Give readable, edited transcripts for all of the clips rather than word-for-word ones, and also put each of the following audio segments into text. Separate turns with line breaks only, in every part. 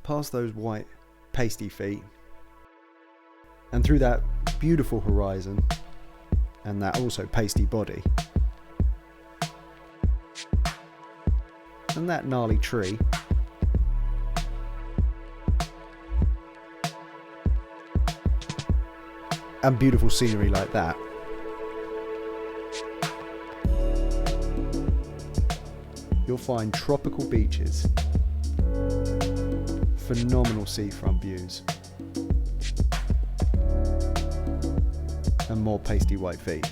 past those white pasty feet, and through that beautiful horizon and that also pasty body, and that gnarly tree, and beautiful scenery like that, you'll find tropical beaches, phenomenal seafront views, and more pasty white feet.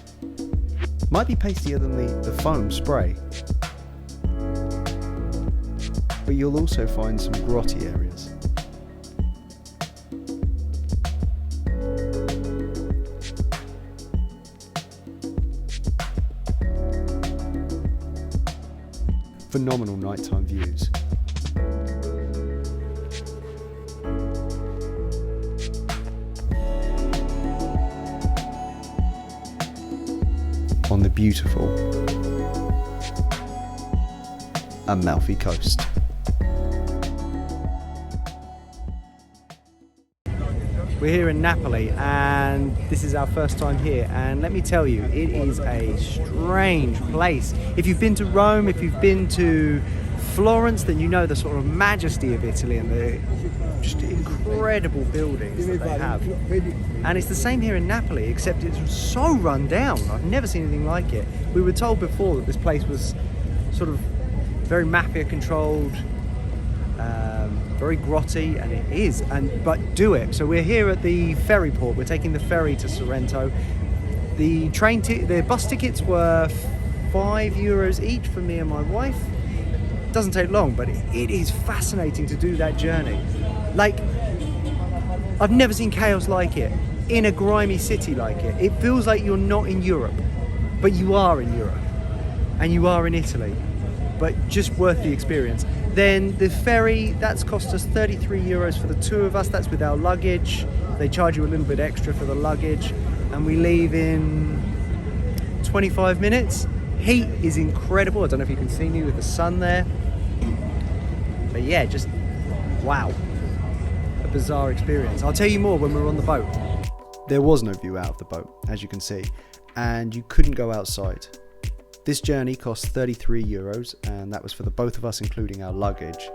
Might be pastier than the foam spray, but you'll also find some grotty areas. Phenomenal nighttime views. On the beautiful Amalfi Coast. We're here in Napoli and this is our first time here, and let me tell you, it is a strange place. If you've been to Rome, if you've been to Florence, then you know the sort of majesty of Italy and the just incredible buildings that they have. And it's the same here in Napoli, except it's so run down. I've never seen anything like it. We were told before that this place was sort of very mafia controlled, very grotty, and it is, but do it. So we're here at the ferry port. We're taking the ferry to Sorrento. The the bus tickets were €5 each for me and my wife. It doesn't take long, but it is fascinating to do that journey. Like, I've never seen chaos like it in a grimy city like it. It feels like you're not in Europe, but you are in Europe, and you are in Italy, but just worth the experience. Then the ferry, that's cost us €33 for the two of us. That's with our luggage. They charge you a little bit extra for the luggage, and we leave in 25 minutes. Heat is incredible. I don't know if you can see me with the sun there, but yeah, just wow, a bizarre experience. I'll tell you more when we're on the boat. There was no view out of the boat, as you can see, and you couldn't go outside. This journey cost €33, and that was for the both of us, including our luggage.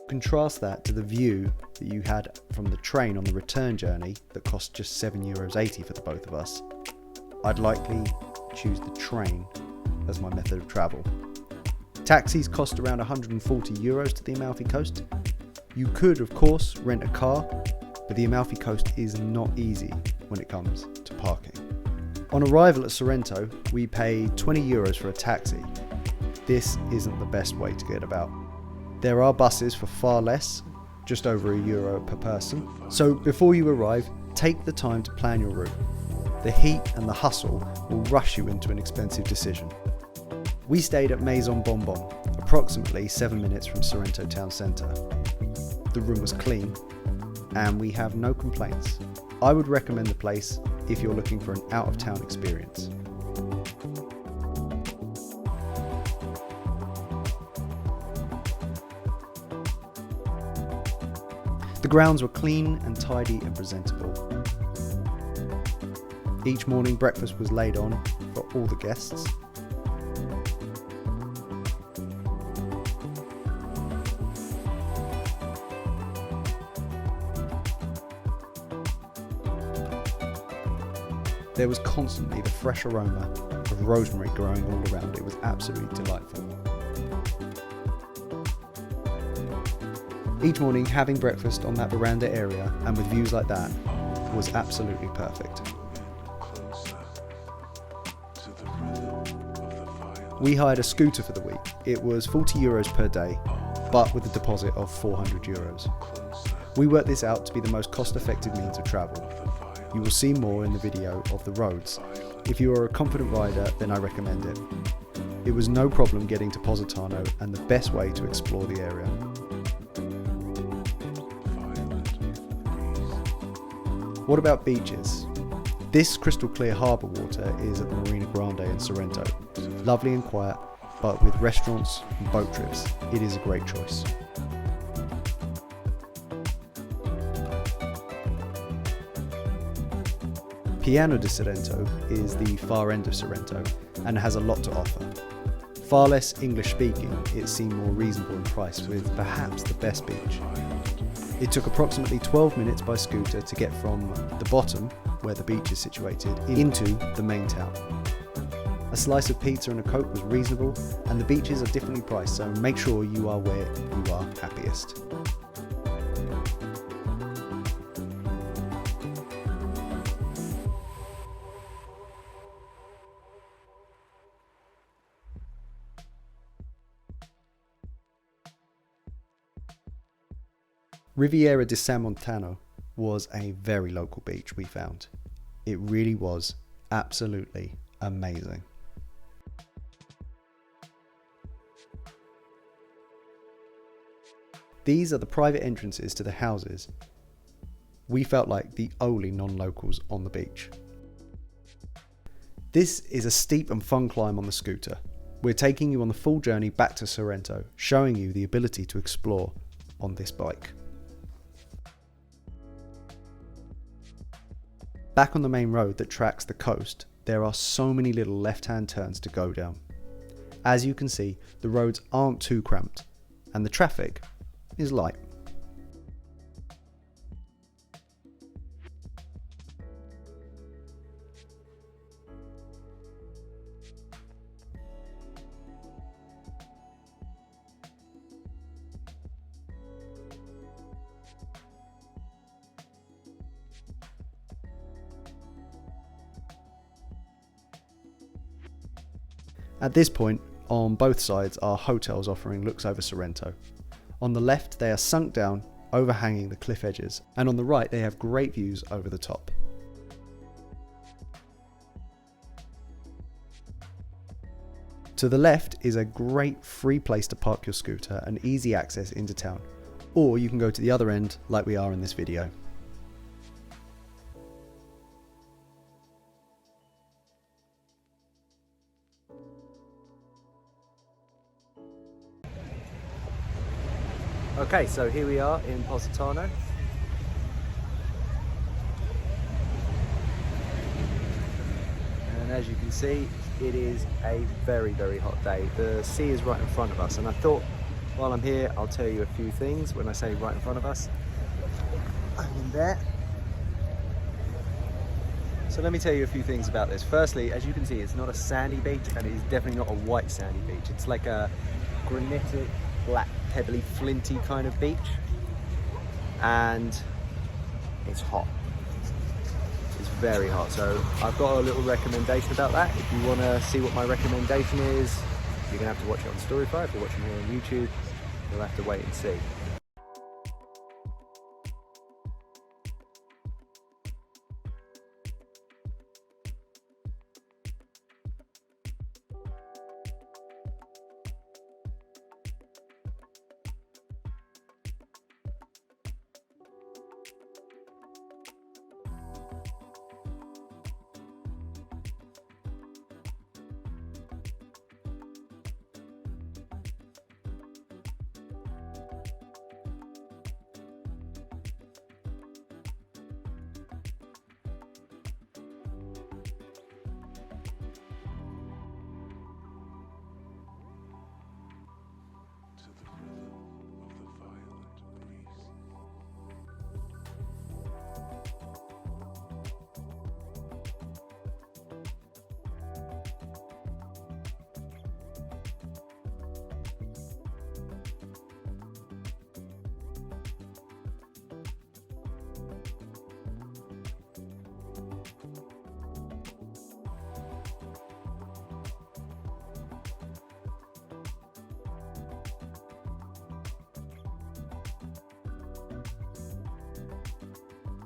Contrast that to the view that you had from the train on the return journey that cost just €7.80 for the both of us. I'd likely choose the train as my method of travel. Taxis cost around €140 to the Amalfi Coast. You could, of course, rent a car, but the Amalfi Coast is not easy when it comes to parking. On arrival at Sorrento, we paid €20 for a taxi. This isn't the best way to get about. There are buses for far less, just over €1 per person. So before you arrive, take the time to plan your route. The heat and the hustle will rush you into an expensive decision. We stayed at Maison Bonbon, approximately 7 minutes from Sorrento town centre. The room was clean, and we have no complaints. I would recommend the place if you're looking for an out-of-town experience. The grounds were clean and tidy and presentable. Each morning breakfast was laid on for all the guests. There was constantly the fresh aroma of rosemary growing all around. It was absolutely delightful. Each morning having breakfast on that veranda area and with views like that was absolutely perfect. We hired a scooter for the week. It was €40 per day, but with a deposit of €400. We worked this out to be the most cost-effective means of travel. You will see more in the video of the roads. If you are a confident rider, then I recommend it. It was no problem getting to Positano and the best way to explore the area. What about beaches? This crystal clear harbour water is at the Marina Grande in Sorrento. Lovely and quiet, but with restaurants and boat trips, it is a great choice. Piano di Sorrento is the far end of Sorrento and has a lot to offer. Far less English speaking, it seemed more reasonable in price, with perhaps the best beach. It took approximately 12 minutes by scooter to get from the bottom, where the beach is situated, into the main town. A slice of pizza and a Coke was reasonable, and the beaches are differently priced, so make sure you are where you are happiest. Riviera di San Montano was a very local beach we found. It really was absolutely amazing. These are the private entrances to the houses. We felt like the only non-locals on the beach. This is a steep and fun climb on the scooter. We're taking you on the full journey back to Sorrento, showing you the ability to explore on this bike. Back on the main road that tracks the coast, there are so many little left-hand turns to go down. As you can see, the roads aren't too cramped, and the traffic is light. At this point, on both sides are hotels offering looks over Sorrento. On the left, they are sunk down, overhanging the cliff edges, and on the right, they have great views over the top. To the left is a great free place to park your scooter and easy access into town, or you can go to the other end like we are in this video. Okay, so here we are in Positano. And as you can see, it is a very, very hot day. The sea is right in front of us, and I thought while I'm here, I'll tell you a few things. When I say right in front of us, I'm in there. So let me tell you a few things about this. Firstly, as you can see, it's not a sandy beach, and it is definitely not a white sandy beach. It's like a granitic, black, pebbly, flinty kind of beach, and it's hot. It's very hot. So I've got a little recommendation about that. If you want to see what my recommendation is, you're gonna have to watch it on Storyfy. If you're watching here on YouTube, you'll have to wait and see.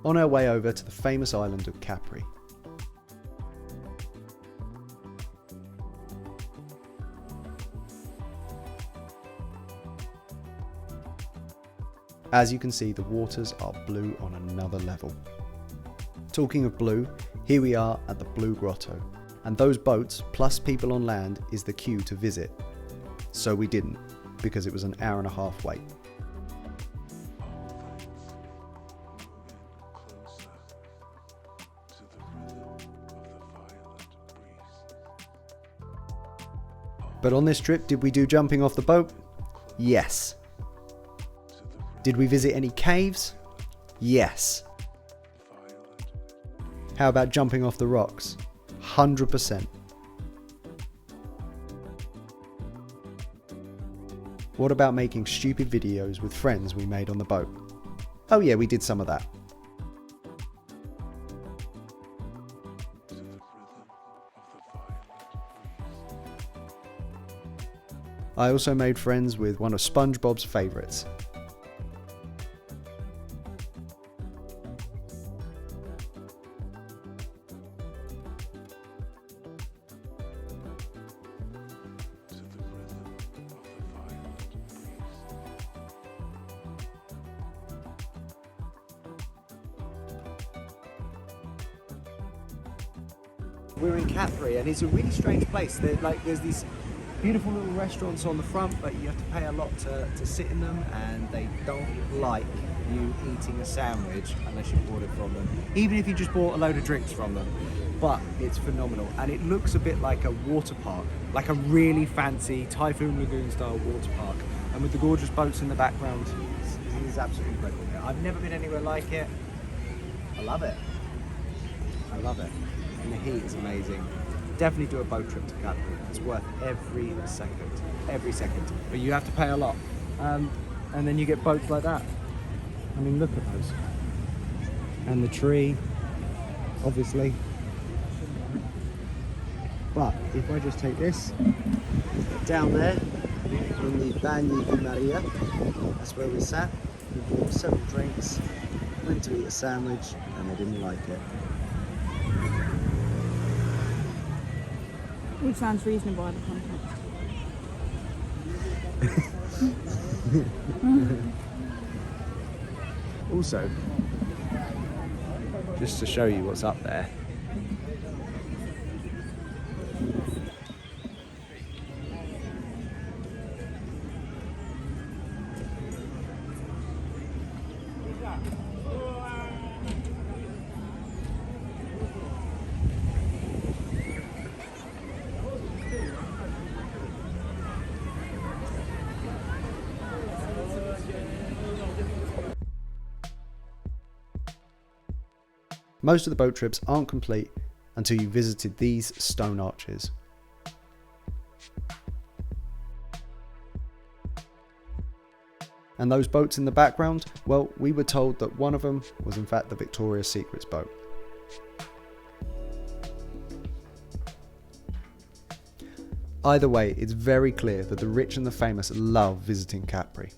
On our way over to the famous island of Capri. As you can see, the waters are blue on another level. Talking of blue, here we are at the Blue Grotto, and those boats plus people on land is the queue to visit. So we didn't, because it was an hour and a half wait.
Closer to the rhythm
But on this trip, did we do jumping off the boat? Yes. Did we visit any caves? Yes. How about jumping off the rocks? 100%. What about making stupid videos with friends we made on the boat? Oh yeah, we did some of that. I also made friends with one of SpongeBob's favourites. We're in Capri and it's a really strange place. There's these beautiful little restaurants on the front, but you have to pay a lot to sit in them, and they don't like you eating a sandwich unless you order from them, even if you just bought a load of drinks from them. But it's phenomenal, and it looks a bit like a water park, like a really fancy Typhoon Lagoon style water park, and with the gorgeous boats in the background. It is absolutely incredible. I've never been anywhere like it. I love it. I love it. And the heat is amazing. Definitely do a boat trip to Capri. It's worth every second. But you have to pay a lot. And then you get boats like that. I mean, look at those. And the tree, obviously. But if I just take this, down there, in the Bagni di Maria, that's where we sat. We bought several drinks, went to eat a sandwich, and they didn't like it.
Which sounds reasonable in the context.
Also, just to show you what's up there. Most of the boat trips aren't complete until you visited these stone arches. And those boats in the background, well, we were told that one of them was in fact the Victoria's Secret's boat. Either way, it's very clear that the rich and the famous love visiting Capri.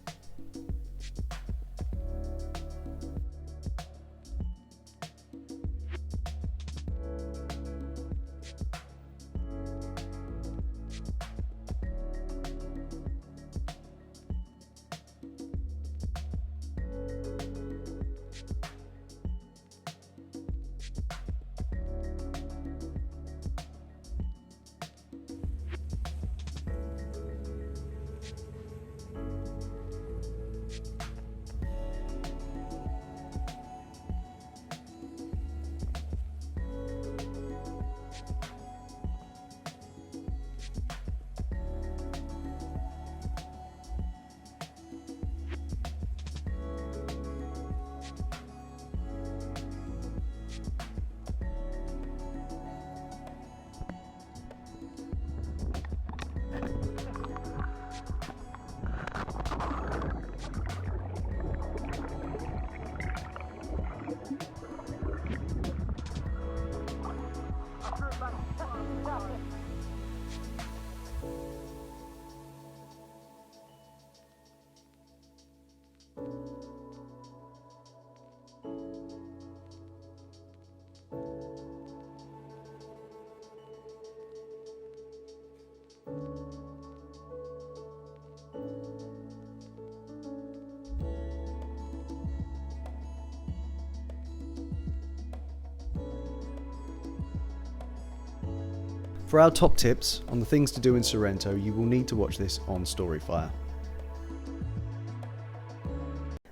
For our top tips on the things to do in Sorrento, you will need to watch this on Storyfire.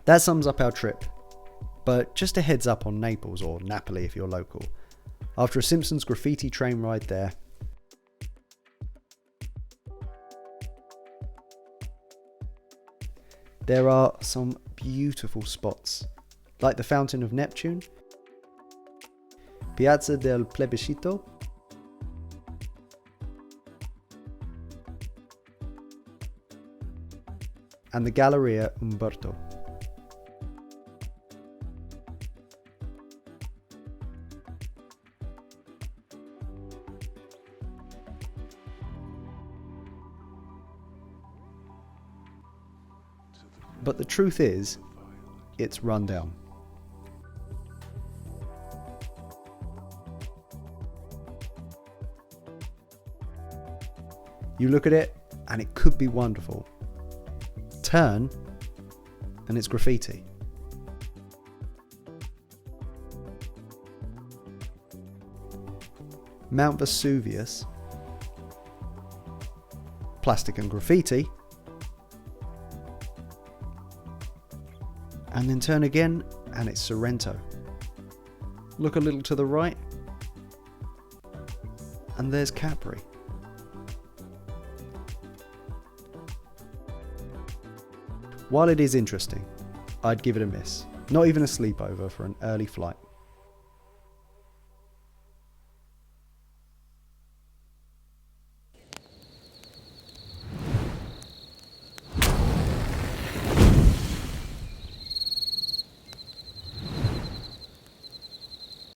That sums up our trip, but just a heads up on Naples, or Napoli if you're local. After a Simpsons graffiti train ride there, There are some beautiful spots, like the Fountain of Neptune, Piazza del Plebiscito, and the Galleria Umberto. But the truth is, it's run down. You look at it and it could be wonderful. Turn and it's graffiti. Mount Vesuvius, plastic and graffiti. And then turn again and it's Sorrento. Look a little to the right and there's Capri. While it is interesting, I'd give it a miss. Not even a sleepover for an early flight.